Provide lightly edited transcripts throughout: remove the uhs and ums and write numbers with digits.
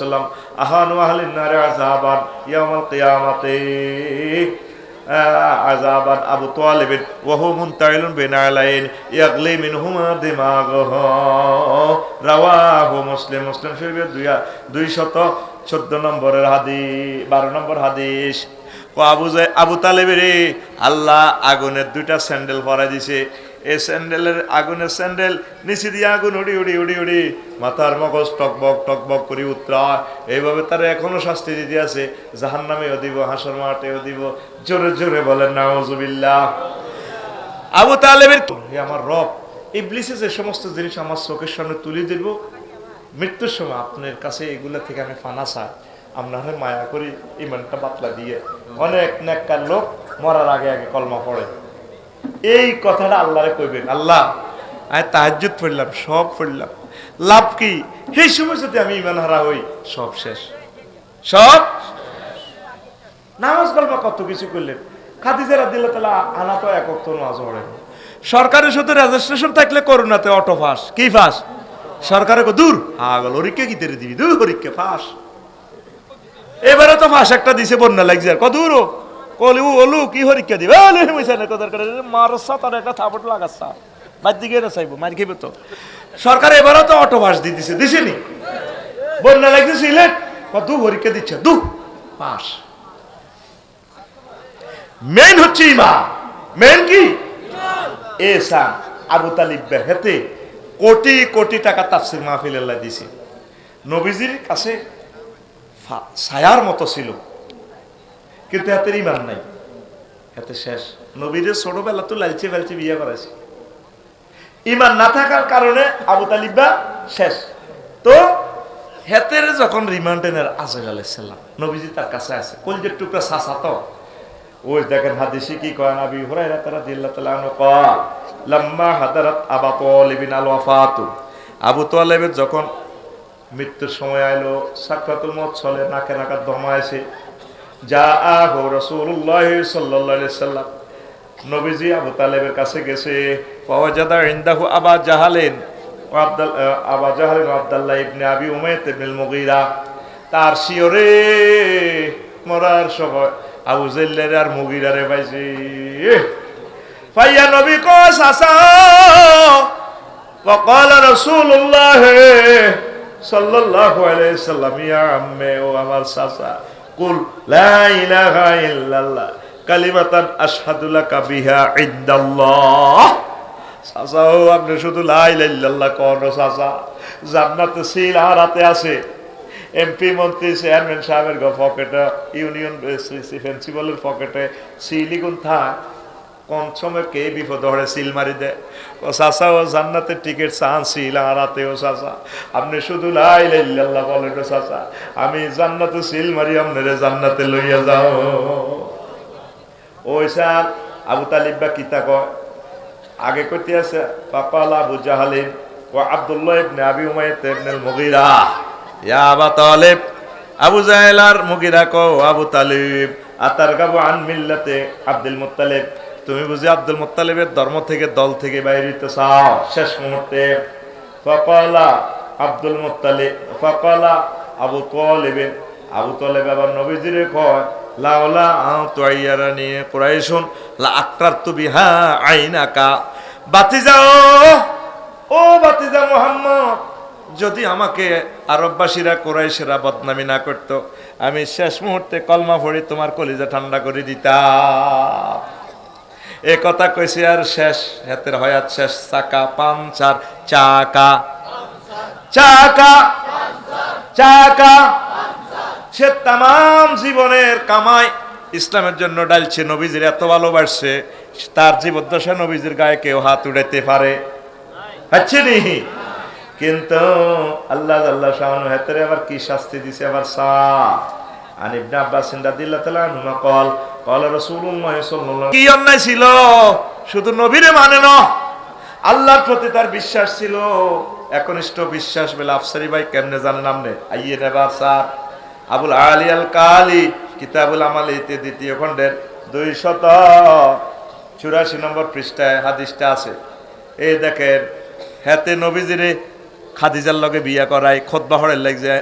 সাল্লাম আহানু আহলিন নারে আযাবান ইয়াউমাল কিয়ামাতি আযাবান আবু তালিব ওয়া হুয়া মুনতাইলুন বিনালাইন ইয়াগলি মিনহুমা দিমাগুহু রাওয়াহু মুসলিম। মুসলিম শরীফের 214 নম্বরের হাদিস, 12 নম্বর হাদিস। আবু তালেবের আল্লাহ আগুনের 2টা স্যান্ডেল পরাই দিছে। এই স্যান্ডেলের আগুনের স্যান্ডেল নিচে দিয়ে আগুন উড়ি উড়ি উড়ি উড়ি মাথার মগজ টকবক টকবক করে উত্তরায়। এইভাবে তারা এখনো শাস্তি দিতে আছে, জাহান্নামেও দিব, হাসর মাঠেও দিব। জোরে জোরে বলেন নাউজুবিল্লাহ। আবু তালেবের আমার রব ইবলিসে যে সমস্ত জিনিস আমার চোখের সামনে তুলে দিব, মৃত্যুর সময় আপনার কাছে এগুলা থেকে আমি ফানা চাই, আপনারে মায়া করি ইমানটা বাতলা দিয়ে। অনেক নেককার লোক মরার আগে আগে কলমা পড়ে। এই কথাটা আল্লাহরে কইবেন, আল্লাহ আমি তাহাজ্জুদ পড়লাম, সব পড়লাম, লাভ কি? সেই সময় যদি আমি ইমান হারা হই, সব শেষ, সব নামাজ কলমা কত কিছু করলেন। খাদিজা রাদিয়াল্লাহু তাআলা আনা তো এক ওয়াক্ত নামাজ পড়ে। সরকারের সাথে রেজিস্ট্রেশন থাকলে করোনাতে অটো পাস, কি পাস? সরকারে দূর আগল হরিকে কি তেরে দিবি, দূর হরিকে পাস। এবারে তো ফাঁস একটা দিছে, বন্যা লাগছে, কত দূর কলি ওলু কি হরিকা দিবে মারসা তার একটা থাপট লাগাচ্ছা মার দিকে না চাইবো, মার খেবে তো। সরকার এবারও তো অটো পাস দিয়ে দিছে, দিছেনি? বন্যা লাগছে সিলেট, কত হরিকা দিচ্ছে, দু পাস। মেন হচ্ছে ইমান, মেন কি? এসান। আবু তালিব হেতে কোটি কোটি টাকা তাফসির মাহফিল আল্লাহ দিছে। নবীজির কাছে ছায়ার মতো ছিল, কিন্তু হাতের ইমান নাই, হাতে শেষ। নবীর ছোটবেলা তো লালচে ফালচে বিয়ে করেছে, ইমান না থাকার কারণে আবু তালিবা শেষ। তো হাতের যখন রিমান্ডেনের আজরাইল আলাইহিস সালাম নবীজি তার কাছে আছে, কলজের টুকরা সাসা তো। ওই দেখেন হাদিসে কি কয়, নবী হুরায়রা রাদিয়াল্লাহু তাআলা আনহু কয় লাম্মা হাদারাত আবু তালিবিন আল ওয়াফাতু, আবু তালেবের যখন মৃত্যুর সময় আইলো, সাকরাতুল মউত চলে, নাকে নাকার দমা আসে, জাআহু রাসূলুল্লাহ সাল্লাল্লাহু আলাইহি সাল্লাম, নবীজি আবু তালেবের কাছে গেছে। ফাওয়াজাদা ইনদাহু আবা জাহালিন ওয়া আব্দুল্লাহ ইবনে আবি উমাইয়া ইবনে মুগীরা। তার শিয়রে মরার সময় আবু জাহলের আর মুগীরারে পাইছে। ফাইয়া নবী কো সাসা ওয়া ক্বালা রাসূলুল্লাহ সাল্লাল্লাহু আলাইহি সাল্লাম ইয়া আম্মে, ও আমার চাচা, কুল লা ইলাহা ইল্লাল্লাহ কালিমাতান আশহাদু লাকা বিহা ইনদাল্লাহ। চাচা ও আপনি শুধু লা ইলাহা ইল্লাল্লাহ কোন চাচা, জান্নাতে সিল হারাতে আছে। এমপি মন্ত্রী চেয়ারম্যান সাহেবের পকেটে, ইউনিয়ন প্রিন্সিপালের পকেটে সিলিগুন থাক, কোন সময় কে বিপদ হরে সিল মারি দেয়। ও চাচা ও জান্নাতের টিকিট চান সিল হারাতে, ও চাচা আপনি শুধু লা ইলাহা ইল্লাল্লাহ বলেন, ও চাচা আমি জান্নাতে সিল মারি আপনারে জান্নাতে লইয়া যাও। ওই স্যার আবু তালিব বা কিতা কয় আগে করতে আছে, ফাকাল আবু জাহালিন ও আব্দুল্লাহ ইবনে আবি উমাইয়া ইবনে আল মুগীরা ইয়া আবু তালিব, আবু জাহেল আর মুগীরা কো আবু তালিব আতারগাবু আন মিল্লাতে আব্দুল মুত্তালিব, তুমি বুঝি আব্দুল মুত্তালিবের ধর্ম থেকে, দল থেকে বাইরে হইতে চাও শেষ মুহূর্তে। ফাকালা আব্দুল মুত্তালিব, ফাকালা আবু তালিব, আবু তালেব আবার নবীজিরে কয় লাউলা তুয়াইয়ারানি কুরাইশুন লা আকরাতু বিহা আইনাকা, বাতিজা ও বাতিজা মুহাম্মদ, যদি আমাকে আরববাসীরা কুরাইশেরা বদনামি না করত, আমি শেষ মুহূর্তে কলমা পড়ি তোমার কলিজা ঠান্ডা করে দিতাম। এ কথা কইছি আর শেষ, হাতের হয়াত শেষ। চাকা পাঞ্চার, চাকা চাকা চাকা, সে তাম জীবনের কামাই ইসলামের জন্য ডালছে, নবীজির এত ভালোবাসছে, তার জীবদ্দশা নবীজির গায়ে কেউ হাত উঠাইতে পারে হচ্ছে নি। কিন্তু আল্লাহ আল্লাহ শাহানু হাতের আবার কি শাস্তি দিছে, আবার সা আন ইবনে আব্বাস রাদিয়াল্লাহু তাআলা আনহুমা কল কল রাসূলুল্লাহ সাল্লাল্লাহু, কি অন্যায় ছিল, শুধু নবীরে মানে না, আল্লাহর প্রতি তার বিশ্বাস ছিল, একনিষ্ঠ বিশ্বাস। বলে আফসারি ভাই কেমনে জানেন আপনি? আইয়ে নেবার স্যার আবুল আলী আল কালি কিতাবুল আমাল ইতে 2য় খণ্ডের 284 নম্বর পৃষ্ঠায় হাদিসটা আছে। এই দেখেন, হাতে নবীজিরে খাদিজার লগে বিয়া করায় খুতবা হড়ের লাগছে,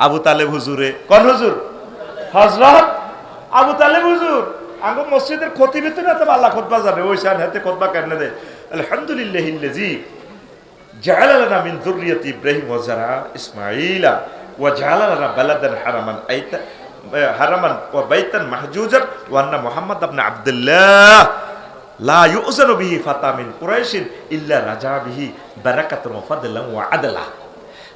আবু তালেব হুজুরে, কোন হুজুর? হযরত আবু তালেব হুজুর। আঙ্গ মসজিদের খতিবে তো এত আল্লাহ খুতবা জানে, ওই শান হাতে খুতবা কেন দেয়? আলহামদুলিল্লাহিল্লাযী জাআলা লানা মিন যুররিয়াতি ইব্রাহিম ওয়া যারা ইসমাঈলা ওয়া জাআলা লানা বালাদান হারামান ওয়া বাইতান মাহজুজান ওয়া আন্না মুহাম্মদ ইবনে আব্দুল্লাহ লা ইউযানু বিহি ফাতা মিন কুরাইশিন ইল্লা রাজা বিহি বারাকাতুন ওয়া ফাদলান ওয়া আদলা।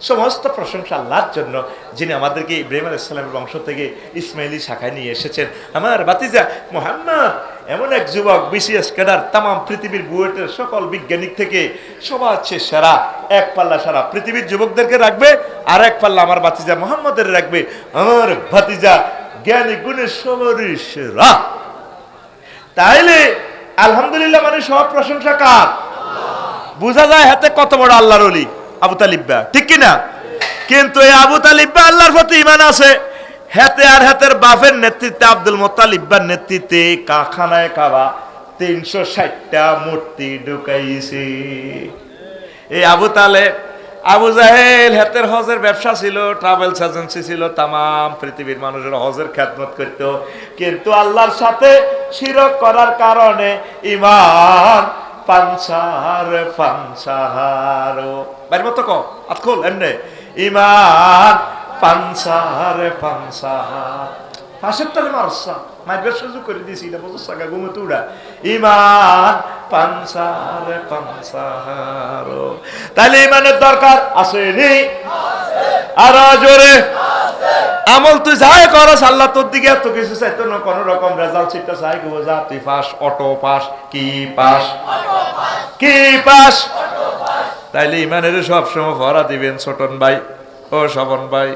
সমস্ত প্রশংসা আল্লাহর জন্য, যিনি আমাদেরকে ইব্রাহিম আলাইহিস সালামের বংশ থেকে ইসমাইলি শাখায় নিয়ে এসেছেন। আমার ভাতিজা মুহাম্মদ এমন এক যুবক, বিসিএস ক্যাডার, তাম পৃথিবীর বুয়েটের সকল বিজ্ঞানিক থেকে সবার চেয়ে সেরা। এক পাল্লা সারা পৃথিবীর যুবকদেরকে রাখবে, আর এক পাল্লা আমার ভাতিজা মুহাম্মদের রাখবে। আমার ভাতিজা জ্ঞানী গুণে সবারই সেরা। তাইলে আলহামদুলিল্লাহ মানে সব প্রশংসা কার? বোঝা যায় হাতে কত বড় আল্লাহর ওলি আবু তালিব্বা, ঠিক কিনা? কিন্তু এই আবু তালিব্বা আল্লাহর প্রতি ঈমান আছে। হাতে আর হাতের বাপের নেতৃত্বে, আব্দুল মুত্তালিবের নেতৃত্বে কারখানায় কাবা 360টা মূর্তি ঢুকাইছে। এই আবু তালেব, আবু জাহেল হাতের হজের ব্যবসা ছিল, ট্রাভেলস এজেন্সি ছিল, তাম পৃথিবীর মানুষের হজের খেদমত করত। কিন্তু আল্লাহর সাথে শিরক করার কারণে ঈমান পানসার বাইর মতো কো আতখোল এমনে ঈমান পানসার ফাঁসের তালে মারসা মাইবের সুযোগ করে দিয়েছি, এটা বছর সাগা ঘুমে তুড়া ঈমান পানসার তাহলে ঈমানের দরকার আসেনি? আর জোরে আমল তুই যাই করস, আল্লাহ তোর দিকে এত কিছু চাইতো না, কোন রকম রেজাল্ট সেটা চাই গো, যা তুই পাস, অটো পাস, কি পাস, কি পাস। তাইলে ইমানের সবসময় ভরা দিবেন ছোটন ভাই, ও শবন ভাই,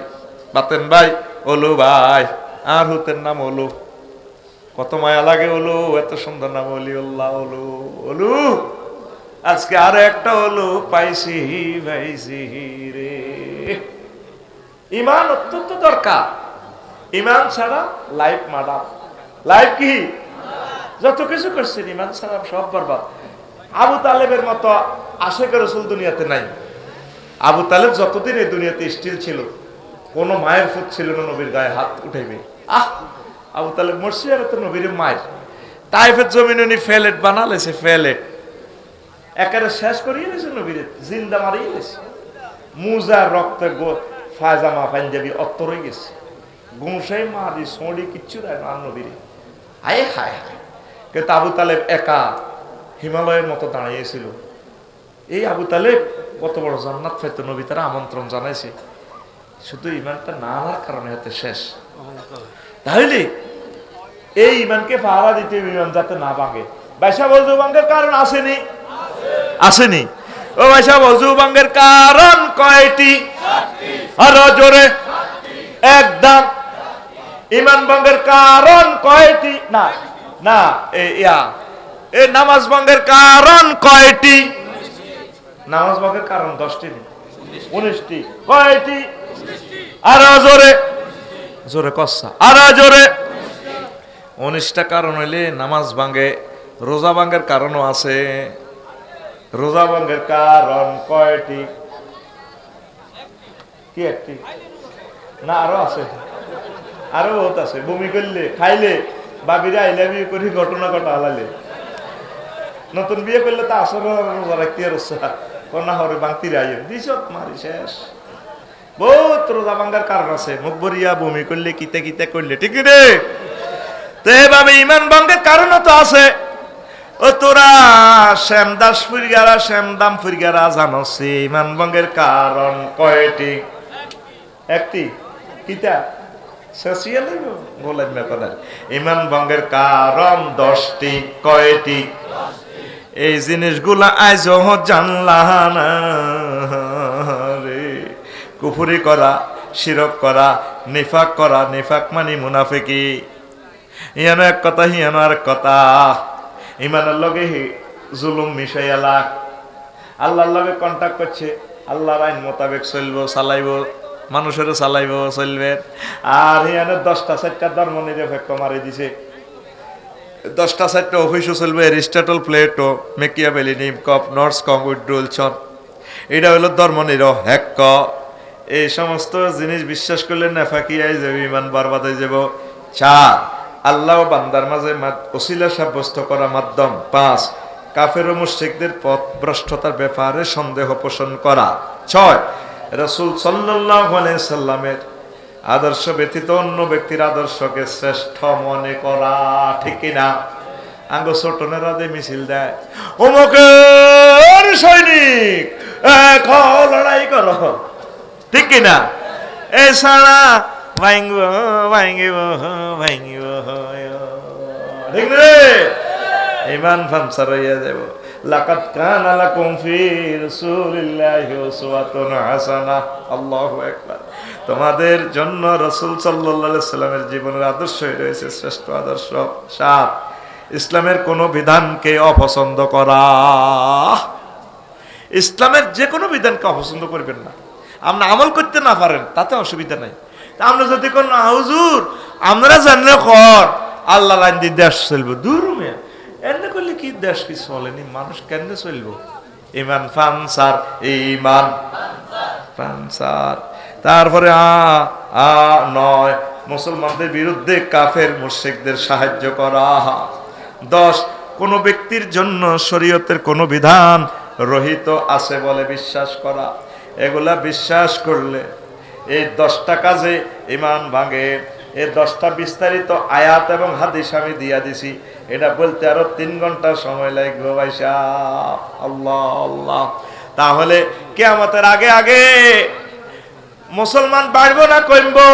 বাতেন ভাই, ওলু ভাই। আর হুতের নাম ওলু, কত মায়া লাগে ওলু, এত সুন্দর নাম ওলিউল্লাহ ওলু। ওলু আজকে আরো একটা ওলু পাইছি পাইছি রে। ঈমান অত্যন্ত দরকার। ঈমান ছাড়া লাইফ মাডার। লাইফ কি? যত কিছু করছেন ঈমান ছাড়া সব বরবাদ। আবু তালেবের মতো আশেকের রাসূল দুনিয়াতে নাই। আবু তালেব যতদিন এই দুনিয়াতে স্টিল ছিল, কোন মায়ের ফুট ছিল না নবীর গায়ে হাত উঠাইবে। আবু তালেব মরছে আর তো নবীর মায়ের তাইফের জমিন উনি ফেলেট বানালেছে, ফেলেট একেবারে শেষ করিয়ে নিয়েছে নবীর, জিন্দা মারিয়ে গেছে। মুজার রক্তে ফায়জামা পাঞ্জাবি অত্তর হয়ে গেছে, গুমসাই মারি সোঁড়ি কিচ্ছু দেয় না নবীর। হায় হায় হায়। কিন্তু আবু তালেব একা হিমালয়ের মতো দাঁড়িয়েছিল। এই আবু তালেব কত বড় জান্নাত পাইতো, নবী তারা আমন্ত্রণ জানাইছে, শুধু ইমানটা না আনার কারণে হাতে শেষ। তাহলে এই ইমানকে পাহারা দিতে, ইমান যাতে না ভাঙে। বাইশা বজু ভাঙ্গের কারণ আসেনি? আসেনি? ও বাইশা বজু ভাঙ্গের কারণ কয়টি? আরো জোরে একদম। ইমান ভঙ্গের কারণ কয়টি? না না, এই নামাজ ভঙ্গের কারণ কয়টি? নামাজ ভঙ্গের কারণ 10টি, 19টি। কয়টি? আরো জোরে জোরে কসা, আরো জোরে। 19টা কারণ হইলে নামাজ ভাঙ্গে। রোজা ভাঙ্গের কারণও আছে। রোজা ভাঙ্গের কারণ কয়টি? কি একটি না, আরো আছে, আরো বহুত আছে। বমি করলে, খাইলে, বাবিরা আইলামি করি ঘটনা ঘটা হালালে, নতুন বিয়ে করলে তো আসর রোজা রাখতে কন্যা হরে বাংতি রাইয়ের দিস মারি শেষ। বহুত রোজা ভাঙ্গার কারণ আছে। মুখ ভরিয়া বমি করলে, কিতে কিতে করলে, ঠিক রে? তো এভাবে ইমান ভঙ্গের কারণও তো আছে। ও তোরা শ্যামদাস ফুরগারা, শ্যামদাম ফুরগারা জানোস ইমান ভঙ্গের কারণ কয়টি? একটি। কিতা শেষিয়ালে বলেন না কথা। ইমান ভঙ্গের কারণ 10টি। কয়টি? এই জিনিসগুলা আজ জানলা না রে। কুফরি করা, শিরক করা, নিফাক করা। নিফাক মানে মুনাফিকি। ইয়ানো এক কথা, হিয়ানো আর কথা। ইমানের লগে জুলুম মিশাইয়ালা, আল্লাহর লগে কন্টাক্ট করছে, আল্লাহর আইন মোতাবেক চলবো, চালাইবো, মানুষেরও চালাইব, চলবে। আর হিয়ানো 10টা 4টা ধর্ম নিরপেক্ষ মারি দিছে। 10টা 4টা অফিসও চলবে, এরিস্টটল, প্লেটো, মেকিয়াভেলি, নিমকপ, নর্স কং, উইড্রোলসন। এটা হলো ধর্ম নিরপেক্ষ। এই সমস্ত জিনিস বিশ্বাস করলে নেফাকিয়ায় যাবে, ইমান বরবাদ হয়ে যাব। 4, আল্লাহ ও বান্দার মাঝে ওসিলা সাব্যস্ত করা মাধ্যম। 5, কাফের ও মুশরিকদের পথ ভ্রষ্টতার ব্যাপারে সন্দেহ পোষণ করা। 6, রাসূল সাল্লাল্লাহু আলাইহি সাল্লামের আদর্শ ব্যতীত অন্য ব্যক্তির আদর্শকে শ্রেষ্ঠ মনে করা। ঠিক কিনা? আঙ্গ ছোটনেরা দে মিছিল দেয়, অমুকের সৈনিক এখন লড়াই করো। ঠিক কিনা? এই সারা ভাঙ্গিব ভাঙ্গিব ভাঙ্গিব, ঠিক রে? ইমান ফামসার হইয়া যাব। লাকাদ কানা লাকুম ফি রাসূলিল্লাহি উসওয়াতুন হাসানাহ। আল্লাহু আকবার। তোমাদের জন্য রাসূল সাল্লাল্লাহু আলাইহি সাল্লামের জীবনের আদর্শই রয়েছে শ্রেষ্ঠ আদর্শ। 7, ইসলামের কোন বিধানকে অপছন্দ করা। ইসলামের যে কোনো বিধানকে অপছন্দ করবেন না। আপনি আমল করতে না পারেন তাতে অসুবিধা নাই। আমরা যদি কোন হুজুর আমরা জানলে কর আল্লাহ লাইন দিয়ে দেশ চলবো, দূর মেয়ে এমনি করলে কি দেশ কি চলেনি, মানুষ কেমনে চলবো? ইমান ফানসার, ইমান ফানসার। তারপরে 9, মুসলমানদের বিরুদ্ধে কাফের মুশরিকদের সাহায্য করা। 10, কোন ব্যক্তির জন্য শরীয়তের কোন বিধান রহিত আছে বলে বিশ্বাস করা। এগুলা বিশ্বাস করলে এই 10টা কাজে ইমান ভাঙে। এই 10টা বিস্তারিত আয়াত এবং হাদিস আমি দিয়া দিছি, এটা বলতে আরো 3 ঘন্টা সময় লাগবে ভাই সাহেব। আল্লাহ আল্লাহ। তাহলে কিয়ামতের আগে আগে মুসলমান বাড়বো না কমবো?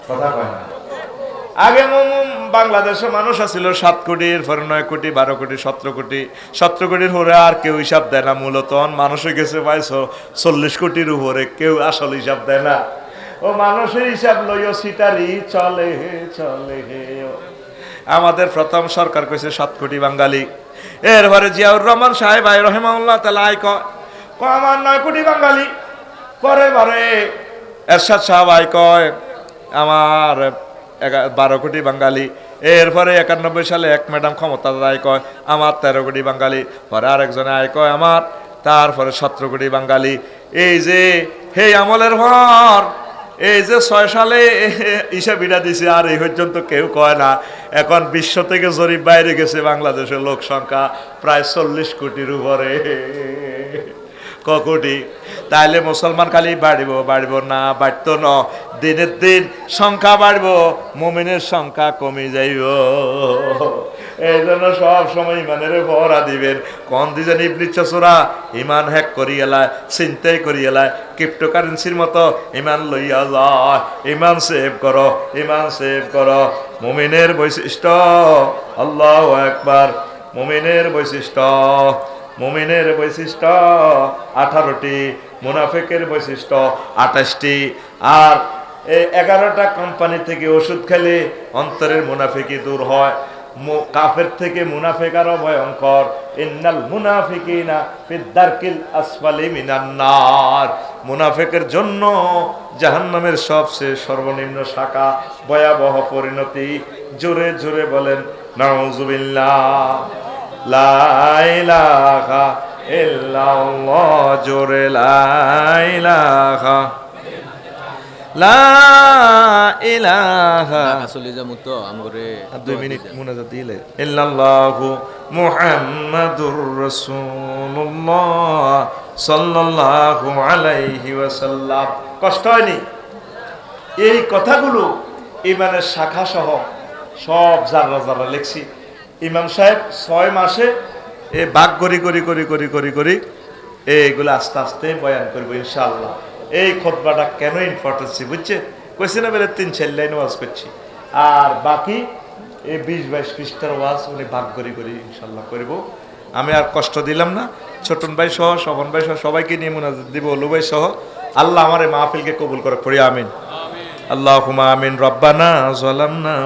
কথা কয় না। আগে বাংলাদেশে মানুষ আছিল 7 কোটি, এরপরে 9 কোটি, 12 কোটি, 17 কোটি। 17 কোটির উপরে আর কেউ হিসাব দেয় না। মূলত মানুষ হয়ে গেছে ভাই 40 কোটির উপরে, কেউ আসল হিসাব দেয় না। ও মানুষের হিসাব লইও সিটারি চলে চলে। আমাদের প্রথম সরকার কইছে 7 কোটি বাঙালি। এরপরে জিয়াউর রহমান সাহেব আই রহিমাহুল্লাহ তাআলা কয় আমার 9 কোটি বাঙালি। পরে বারে এরশাদ সাহেব আই কয় আমার 12 কোটি বাঙালি। এরপরে 91 সালে এক ম্যাডাম ক্ষমতা আয় কয় আমার 13 কোটি বাঙালি। পরে আরেকজনে আয় কয় আমার, তারপরে 17 কোটি বাঙালি। এই যে হে আমলের ভর, এই যে 6 সালে হিসাবিটা দিছে, আর এই পর্যন্ত কেউ কয় না। এখন বিশ্ব থেকে জরিপ বাইরে গেছে, বাংলাদেশের লোক সংখ্যা প্রায় 40 কোটির উপরে। ক কোটি? তাইলে মুসলমান খালি বাড়িব না, বাড়তো না। দিনের দিন সংখ্যা বাড়ব, মুমিনের সংখ্যা কমে যাইব। এই জন্য সব সময় ইমানের ভরা দিবেন। কোন দিন ইবলিসরা ইমান হ্যাক করিয়েলায়, চিন্তাই করিয়েলায়, ক্রিপ্টোকারেন্সির মতো ইমান লইয়া যায়। ইমান সেভ করো, ইমান সেভ করো। মুমিনের বৈশিষ্ট্য, আল্লাহু আকবার। মুমিনের বৈশিষ্ট্য, মুমিনের বৈশিষ্ট্য 18টি, মুনাফিকের বৈশিষ্ট্য 28টি। আর এই 11টা কোম্পানি থেকে ওষুধ খেলে অন্তরের মুনাফিকি দূর হয়। কাফের থেকে মুনাফিক আরো ভয়ঙ্কর। ইন্নাল মুনাফিকিনা ফিদ দারকিল আসফালি মিনান নার। মুনাফিকের জন্য জাহান্নামের সবচেয়ে সর্বনিম্ন শাখা, ভয়াবহ পরিণতি। জোরে জোরে বলেন নাউজুবিল্লাহ। লা ইলাহা ইল্লাল্লাহ। জোরে লা ইলাহা, লা ইলাহা। আসলে যা মুতো আমগরে 2 মিনিট মুনাজাত দিলে ইল্লাল্লাহু মুহাম্মাদুর রাসূলুল্লাহ সাল্লাল্লাহু আলাইহি ওয়াসাল্লাম। কষ্ট হয়নি? এই কথাগুলো ইমানের শাখা সহ সব জাররা জাররা লিখছি। ইমাম সাহেব 6 মাসে এ ভাগ করি করি করি করি করি করি এইগুলো আস্তে আস্তে বয়ান করবো ইনশাআল্লাহ। এই খুতবাটা কেন ইম্পর্টেন্সি বুঝছে? কইছি না বেলে 3-4 লাইন ওয়াজ করছি, আর বাকি এই 20-22 পৃষ্ঠার ওয়াজ উনি ভাগ করি করি ইনশাআল্লাহ করব। আমি আর কষ্ট দিলাম না। ছোটন ভাই সহ, শোভন ভাই সহ সবাইকে নিয়ে মুনাজাত দিব, অলু ভাই সহ। আল্লাহ আমার এই মাহফিলকে কবুল করে, পড়ি আমিন। আল্লাহুম্মা আমিন। রব্বানা যালামনা